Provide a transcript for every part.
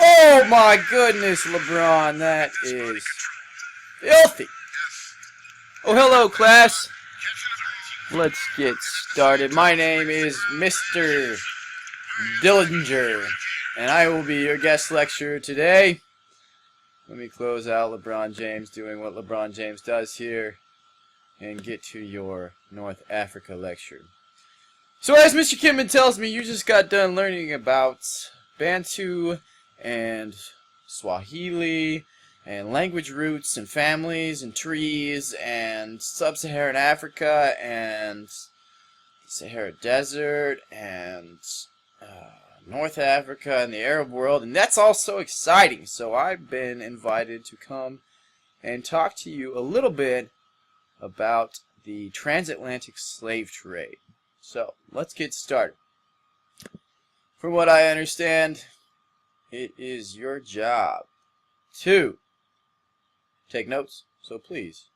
Oh my goodness, LeBron, that is filthy. Oh, hello, class. Let's get started. My name is Mr. Dillinger, and I will be your guest lecturer today. Let me close out LeBron James doing what LeBron James does here and get to your North Africa lecture. So as Mr. Kimman tells me, you just got done learning about Bantu and Swahili and language roots and families and trees and sub-Saharan Africa and Sahara Desert and North Africa and the Arab world, and that's all so exciting. So I've been invited to come and talk to you a little bit about the transatlantic slave trade. So let's get started. From what I understand, it is your job to take notes, so please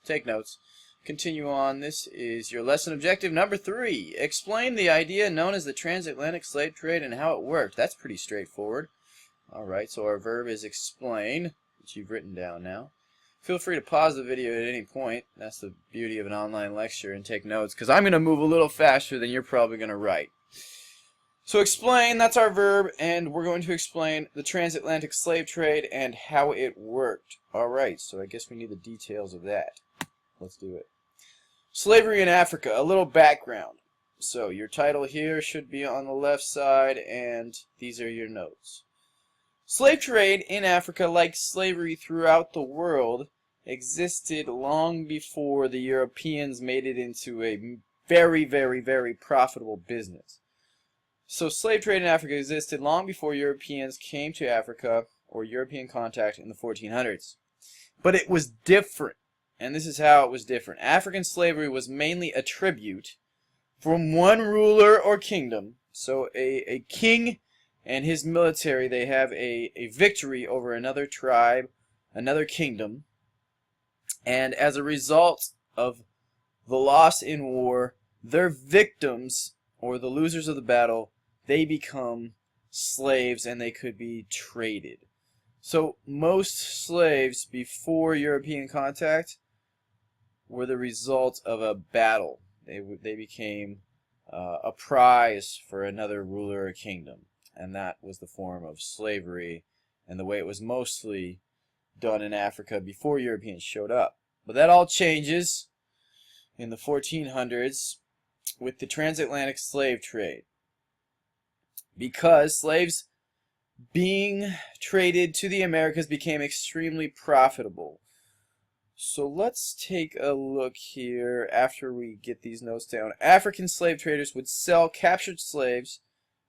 take notes. Continue on. This is your lesson objective number 3. Explain the idea known as the transatlantic slave trade and how it worked. That's pretty straightforward. Alright, so our verb is explain, which you've written down now. Feel free to pause the video at any point. That's the beauty of an online lecture, and take notes, because I'm going to move a little faster than you're probably going to write. So explain, that's our verb, and we're going to explain the transatlantic slave trade and how it worked. Alright, so I guess we need the details of that. Let's do it. Slavery in Africa, a little background. So your title here should be on the left side, and these are your notes. Slave trade in Africa, like slavery throughout the world, existed long before the Europeans made it into a very, very, very profitable business. So slave trade in Africa existed long before Europeans came to Africa, or European contact, in the 1400s. But it was different. And this is how it was different. African slavery was mainly a tribute from one ruler or kingdom. So a king and his military, they have a victory over another tribe, another kingdom. And as a result of the loss in war, their victims, or the losers of the battle, they become slaves and they could be traded. So most slaves before European contact were the result of a battle. They became a prize for another ruler or kingdom, and that was the form of slavery and the way it was mostly done in Africa before Europeans showed up. But that all changes in the 1400s with the transatlantic slave trade, because slaves being traded to the Americas became extremely profitable. So let's take a look here after we get these notes down. African slave traders would sell captured slaves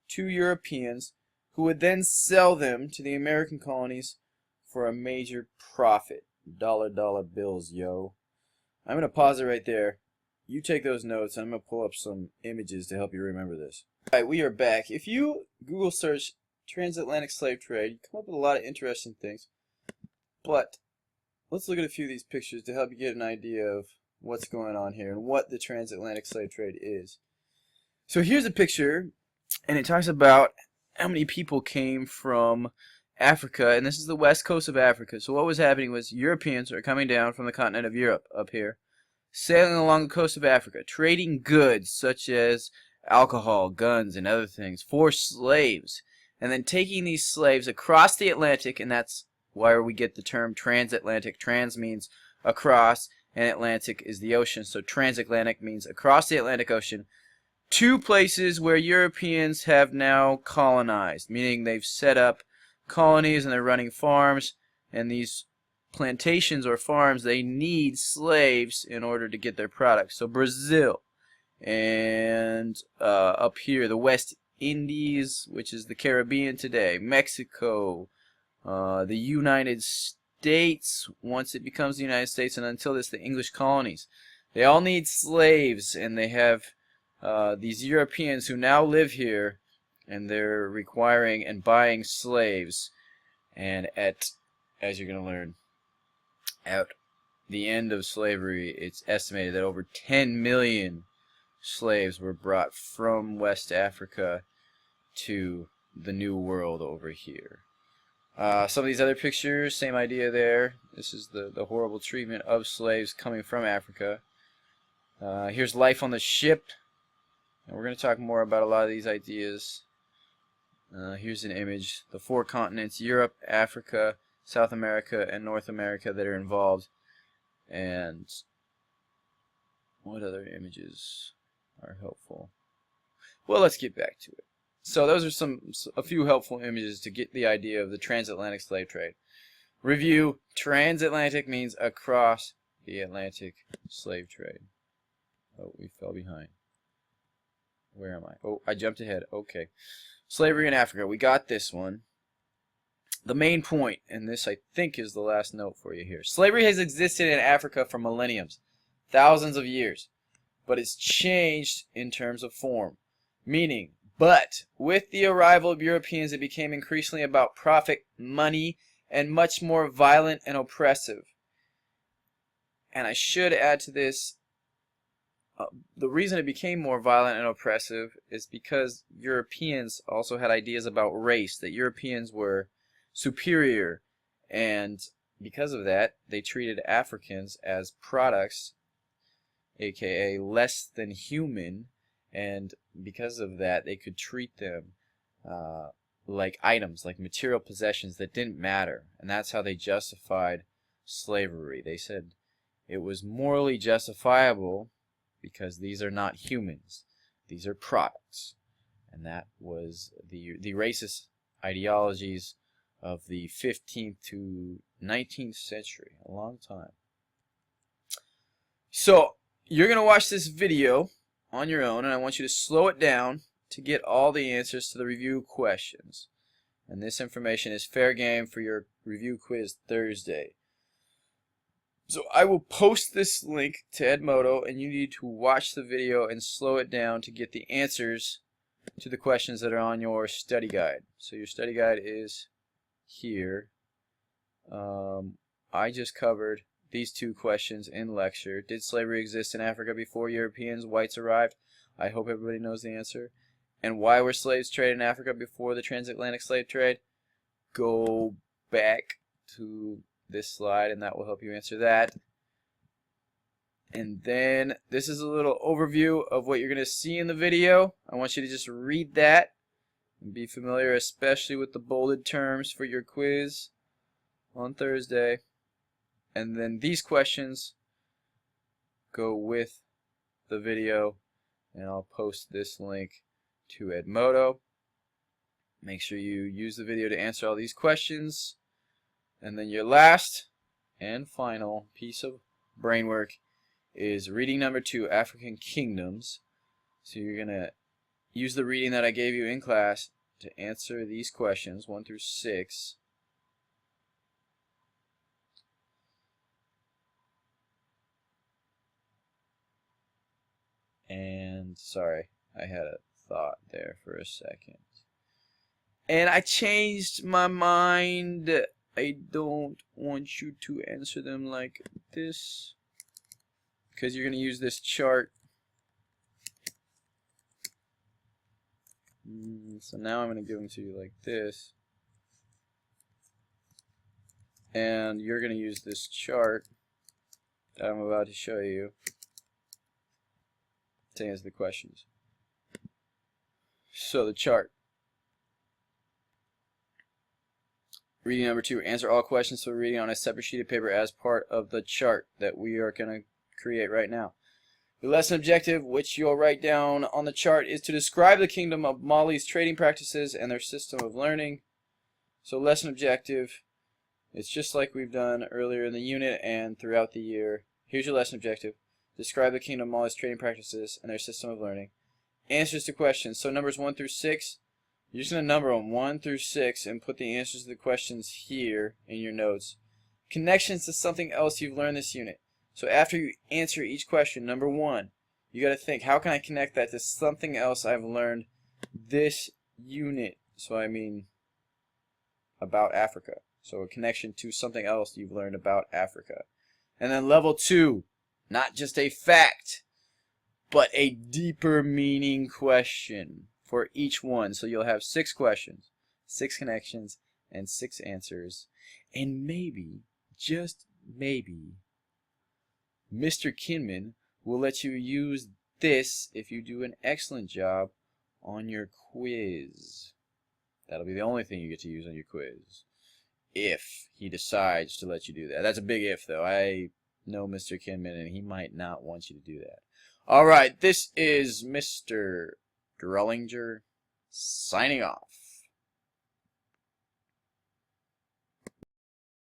to Europeans, who would then sell them to the American colonies for a major profit. Dollar bills, yo. I'm going to pause it right there. You take those notes, and I'm going to pull up some images to help you remember this. Alright, we are back. If you Google search transatlantic slave trade, you come up with a lot of interesting things. But let's look at a few of these pictures to help you get an idea of what's going on here and what the transatlantic slave trade is. So here's a picture, and it talks about how many people came from Africa, and this is the west coast of Africa. So what was happening was Europeans are coming down from the continent of Europe up here, sailing along the coast of Africa, trading goods such as alcohol, guns, and other things for slaves, and then taking these slaves across the Atlantic, and that's why we get the term transatlantic. Trans means across, and Atlantic is the ocean. So transatlantic means across the Atlantic Ocean to places where Europeans have now colonized, meaning they've set up colonies and they're running farms, and these plantations or farms, they need slaves in order to get their products. So Brazil, and up here the West Indies, which is the Caribbean today, Mexico, the United States, once it becomes the United States, and until this, the English colonies. They all need slaves, and they have these Europeans who now live here, and they're requiring and buying slaves. And as you're going to learn, at the end of slavery, it's estimated that over 10 million slaves were brought from West Africa to the New World over here. Some of these other pictures, same idea there. This is the horrible treatment of slaves coming from Africa. Here's life on the ship. And we're going to talk more about a lot of these ideas. Here's an image. The 4 continents, Europe, Africa, South America, and North America that are involved. And what other images are helpful? Well, let's get back to it. So those are a few helpful images to get the idea of the transatlantic slave trade. Review: transatlantic means across the Atlantic slave trade. Oh, we fell behind. Where am I? Oh, I jumped ahead. Okay. Slavery in Africa. We got this one. The main point, and this I think is the last note for you here. Slavery has existed in Africa for millenniums, thousands of years, but it's changed in terms of form. Meaning, but with the arrival of Europeans, it became increasingly about profit, money, and much more violent and oppressive. And I should add to this, the reason it became more violent and oppressive is because Europeans also had ideas about race, that Europeans were superior, and because of that, they treated Africans as products, aka less than human, and because of that, they could treat them like items, like material possessions that didn't matter, and that's how they justified slavery. They said it was morally justifiable because these are not humans, these are products. And that was the racist ideologies of the 15th to 19th century, a long time. So you're going to watch this video on your own, and I want you to slow it down to get all the answers to the review questions. And this information is fair game for your review quiz Thursday. So I will post this link to Edmodo, and you need to watch the video and slow it down to get the answers to the questions that are on your study guide. So your study guide is here. I just covered these 2 questions in lecture. Did slavery exist in Africa before Europeans, whites arrived? I hope everybody knows the answer. And why were slaves traded in Africa before the transatlantic slave trade? Go back to this slide and that will help you answer that. And then this is a little overview of what you're going to see in the video. I want you to just read that and be familiar, especially with the bolded terms for your quiz on Thursday. And then these questions go with the video, and I'll post this link to Edmodo. Make sure you use the video to answer all these questions. And then your last and final piece of brain work is reading number 2, African Kingdoms. So you're going to use the reading that I gave you in class to answer these questions, 1 through 6. And sorry, I had a thought there for a second. And I changed my mind. I don't want you to answer them like this, because you're going to use this chart. So now I'm going to give them to you like this. And you're going to use this chart that I'm about to show you to answer the questions. So the chart. Reading number 2, answer all questions for reading on a separate sheet of paper as part of the chart that we are going to create right now. The lesson objective, which you'll write down on the chart, is to describe the kingdom of Mali's trading practices and their system of learning. So lesson objective, it's just like we've done earlier in the unit and throughout the year. Here's your lesson objective. Describe the kingdom of Mali's trading practices and their system of learning. Answers to questions. So numbers 1 through 6. You're just going to number them 1 through 6 and put the answers to the questions here in your notes. Connections to something else you've learned this unit. So after you answer each question, number 1, you got to think, how can I connect that to something else I've learned this unit? So I mean about Africa. So a connection to something else you've learned about Africa. And then level 2, not just a fact, but a deeper meaning question for each one. So you'll have 6 questions, 6 connections, and 6 answers. And maybe, just maybe, Mr. Kinman will let you use this if you do an excellent job on your quiz. That'll be the only thing you get to use on your quiz. If he decides to let you do that. That's a big if, though. I know Mr. Kinman, and he might not want you to do that. All right, this is Mr. Drellinger signing off.